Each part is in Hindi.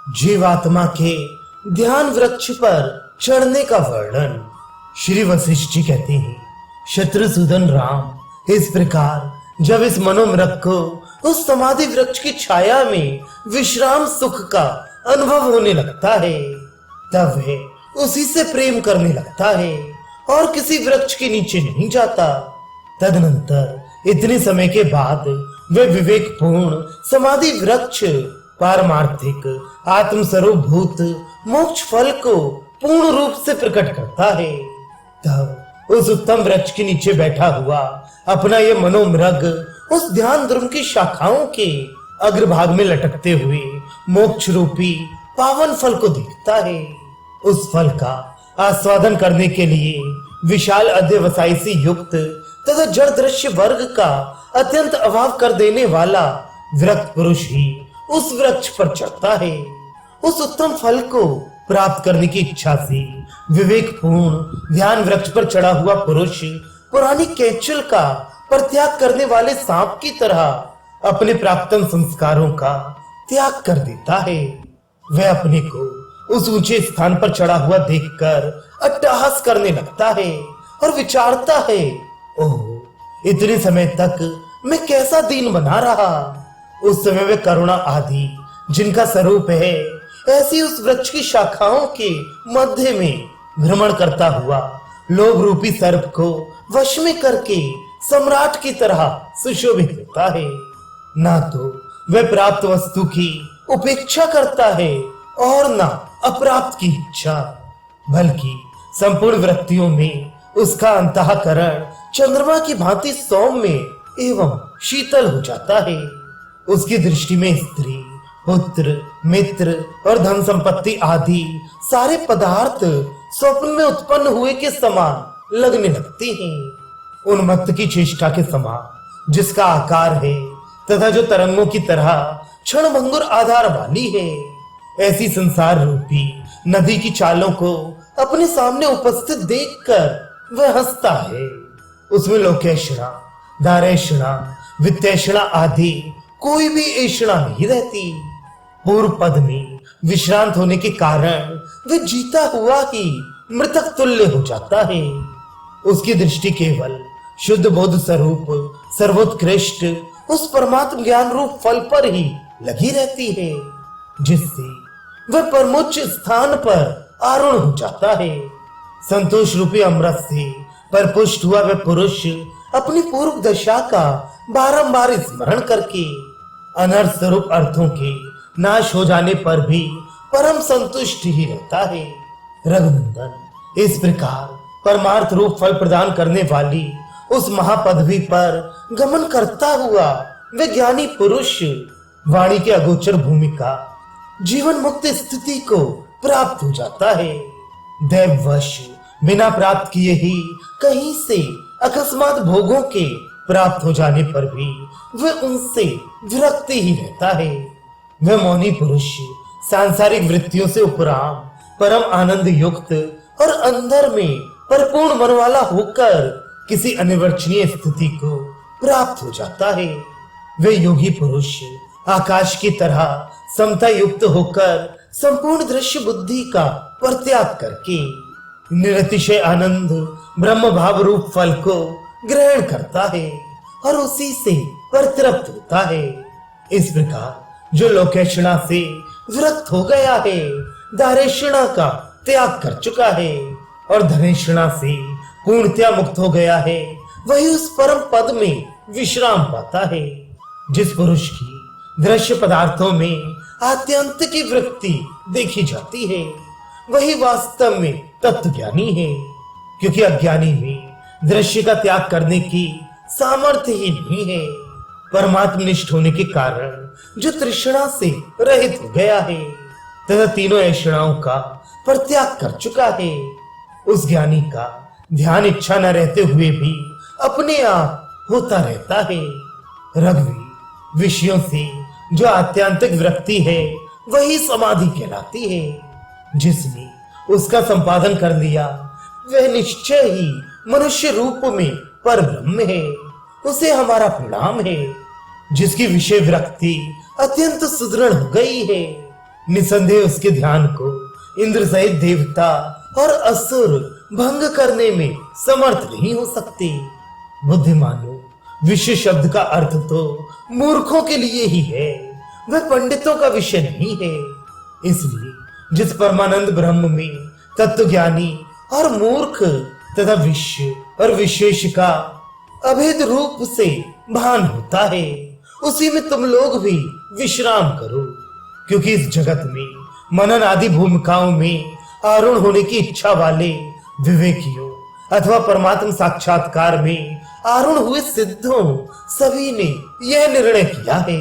जीवात्मा के ध्यान वृक्ष पर चढ़ने का वर्णन। श्री वशिष्ठ जी कहते हैं, शत्रुसूदन राम, इस प्रकार जब इस मनोमृग को उस समाधि वृक्ष की छाया में विश्राम सुख का अनुभव होने लगता है, तब वह उसी से प्रेम करने लगता है और किसी वृक्ष के नीचे नहीं जाता। तदनंतर इतने समय के बाद वे विवेकपूर्ण समाधि वृक्ष पारमार्थिक आत्मस्वरूपभूत मोक्ष फल को पूर्ण रूप से प्रकट करता है। तब उस उत्तम वृक्ष के नीचे बैठा हुआ अपना ये मनोमृग उस ध्यान ध्रुव की शाखाओं के अग्रभाग में लटकते हुए मोक्ष रूपी पावन फल को देखता है। उस फल का आस्वादन करने के लिए विशाल अध्यवसाय से युक्त तथा जड़ दृश्य वर्ग का अत्यंत अभाव कर देने वाला विरक्त पुरुष ही उस वृक्ष पर चढ़ता है। उस उत्तम फल को प्राप्त करने की इच्छा से विवेकपूर्ण ध्यान वृक्ष पर चढ़ा हुआ पुरुष पुरानी कैचल का परित्याग करने वाले सांप की तरह अपने प्राक्तन संस्कारों का त्याग कर देता है। वह अपने को उस ऊंचे स्थान पर चढ़ा हुआ देखकर अट्टहास करने लगता है और विचारता है, ओह, इतने समय तक मैं कैसा दीन बना रहा। उस समय वे करुणा आदि जिनका स्वरूप है ऐसी उस वृक्ष की शाखाओं के मध्य में भ्रमण करता हुआ लोभ रूपी सर्प को वश में करके सम्राट की तरह सुशोभित होता है। ना तो वह प्राप्त वस्तु की उपेक्षा करता है और ना अप्राप्त की इच्छा, बल्कि संपूर्ण वृत्तियों में उसका अंतःकरण चंद्रमा की भांति सौम्य एवं शीतल हो जाता है। उसकी दृष्टि में स्त्री, पुत्र, मित्र और धन संपत्ति आदि सारे पदार्थ स्वप्न में उत्पन्न हुए के समान लगने लगते हैं। उन्मत्त की चेष्टा के समान जिसका आकार है तथा जो तरंगों की तरह क्षणभंगुर आधार वाली है, ऐसी संसार रूपी नदी की चालों को अपने सामने उपस्थित देखकर वह हंसता है। उसमें लोकेशणा, दारेशणा, वित्तेषणा आदि कोई भी ऐषणा नहीं रहती। पूर्व पद में विश्रांत होने के कारण वह जीता हुआ ही मृतक तुल्य हो जाता है। उसकी दृष्टि केवल शुद्ध बोध स्वरूप सर्वोत्कृष्ट उस परमात्म ज्ञान रूप फल पर ही लगी रहती है, जिससे वह परमोच्च स्थान पर आरूढ़ हो जाता है। संतोष रूपी अमृत से परपुष्ट हुआ वह पुरुष अपनी पूर्व दशा का बारंबार स्मरण करके अनर्थ स्वरूप अर्थों के नाश हो जाने पर भी परम संतुष्ट ही रहता है। रघुनंदन, इस प्रकार परमार्थ रूप फल प्रदान करने वाली उस महापदवी पर गमन करता हुआ वह ज्ञानी पुरुष वाणी के अगोचर भूमिका जीवन मुक्त स्थिति को प्राप्त हो जाता है। दैववश बिना प्राप्त किए ही कहीं से अकस्मात भोगों के प्राप्त हो जाने पर भी वह उनसे विरक्त ही रहता है। वह मौनी पुरुष सांसारिक वृत्तियों से उपराम परम आनंद युक्त और अंदर में परिपूर्ण मन वाला होकर किसी अनिवर्चनीय स्थिति को प्राप्त हो जाता है। वह योगी पुरुष आकाश की तरह समता युक्त होकर संपूर्ण दृश्य बुद्धि का परित्याग करके निरतिशय आनंद ब्रह्म भाव रूप फल को ग्रहण करता है और उसी से परितृप्त होता है। इस प्रकार जो लोकेशणा से विरक्त हो गया है, दारेशणा का त्याग कर चुका है और धनेशणा से पूर्णतया मुक्त हो गया है, वही उस परम पद में विश्राम पाता है। जिस पुरुष की दृश्य पदार्थों में आत्यंत की वृत्ति देखी जाती है, वही वास्तव में तत्व ज्ञानी है, क्योंकि अज्ञानी में दृश्य का त्याग करने की सामर्थ्य ही नहीं है। परमात्मनिष्ठ होने के कारण जो तृष्णा से रहित हो गया है तथा तीनों ऐषणाओं का परित्याग कर चुका है, उस ज्ञानी का ध्यान इच्छा न रहते हुए भी अपने आप होता रहता है। रघुवीर, विषयों से जो आत्यांतिक वृत्ति है वही समाधि कहलाती है। जिसने उसका संपादन कर लिया वह निश्चय ही मनुष्य रूप में परब्रह्म है। उसे हमारा प्रणाम है। जिसकी विषय वृत्ति अत्यंत सुदृढ़ हो गई है, निसंदेह उसके ध्यान को इंद्र सहित देवता और असुर भंग करने में समर्थ नहीं हो सकते। बुद्धिमानों, विषय शब्द का अर्थ तो मूर्खों के लिए ही है, वह पंडितों का विषय नहीं है। इसलिए जिस परमानंद ब्रह्म में तत्वज्ञानी और मूर्ख तथा विषय और विशेष का अभेद रूप से भान होता है, उसी में तुम लोग भी विश्राम करो। क्योंकि इस जगत में मनन आदि भूमिकाओं में आरूढ़ होने की इच्छा वाले विवेकियों अथवा परमात्म साक्षात्कार में आरूढ़ हुए सिद्धों सभी ने यह निर्णय किया है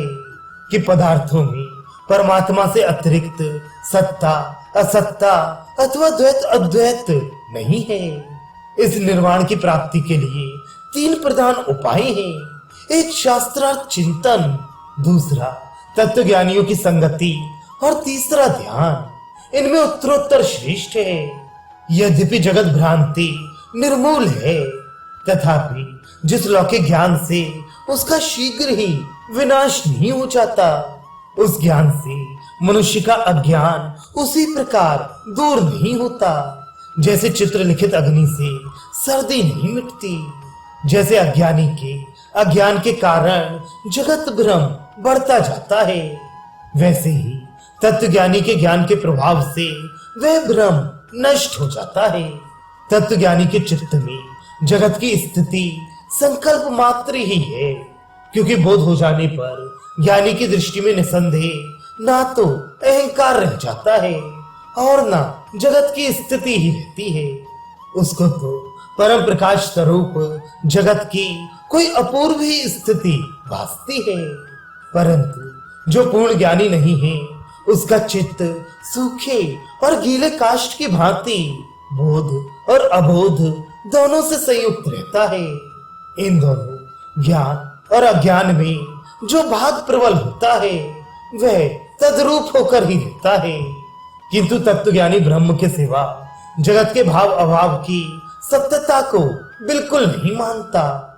कि पदार्थों में परमात्मा से अतिरिक्त सत्ता असत्ता अथवा द्वैत अद्वैत नहीं है। इस निर्वाण की प्राप्ति के लिए 3 प्रधान उपाय हैं। एक शास्त्रार्थ चिंतन, दूसरा तत्वज्ञानियों की संगति और तीसरा ध्यान। इनमें उत्तरोत्तर श्रेष्ठ है। यद्यपि जगत भ्रांति निर्मूल है, तथापि जिस लौकिक ज्ञान से उसका शीघ्र ही विनाश नहीं हो जाता, उस ज्ञान से मनुष्य का अज्ञान उसी प्रकार दूर नहीं होता जैसे चित्र लिखित अग्नि से सर्दी नहीं मिटती। जैसे अज्ञानी के अज्ञान के कारण जगत भ्रम बढ़ता जाता है, वैसे ही तत्वज्ञानी के ज्ञान के प्रभाव से वह भ्रम नष्ट हो जाता है। तत्वज्ञानी के चित्त में जगत की स्थिति संकल्प मात्र ही है, क्योंकि बोध हो जाने पर ज्ञानी की दृष्टि में निसंदेह ना तो अहंकार रह जाता है और ना जगत की स्थिति ही रहती है। उसको तो परम प्रकाश स्वरूप जगत की कोई अपूर्व ही स्थिति भासती है। परंतु जो पूर्ण ज्ञानी नहीं है, उसका चित्त सूखे और गीले काष्ठ की भांति बोध और अबोध दोनों से संयुक्त रहता है। इन दोनों ज्ञान और अज्ञान में जो भाग प्रबल होता है, वह तद्रूप होकर ही रहता है। किंतु तत्वज्ञानी ब्रह्म के सिवा जगत के भाव अभाव की सत्यता को बिल्कुल नहीं मानता।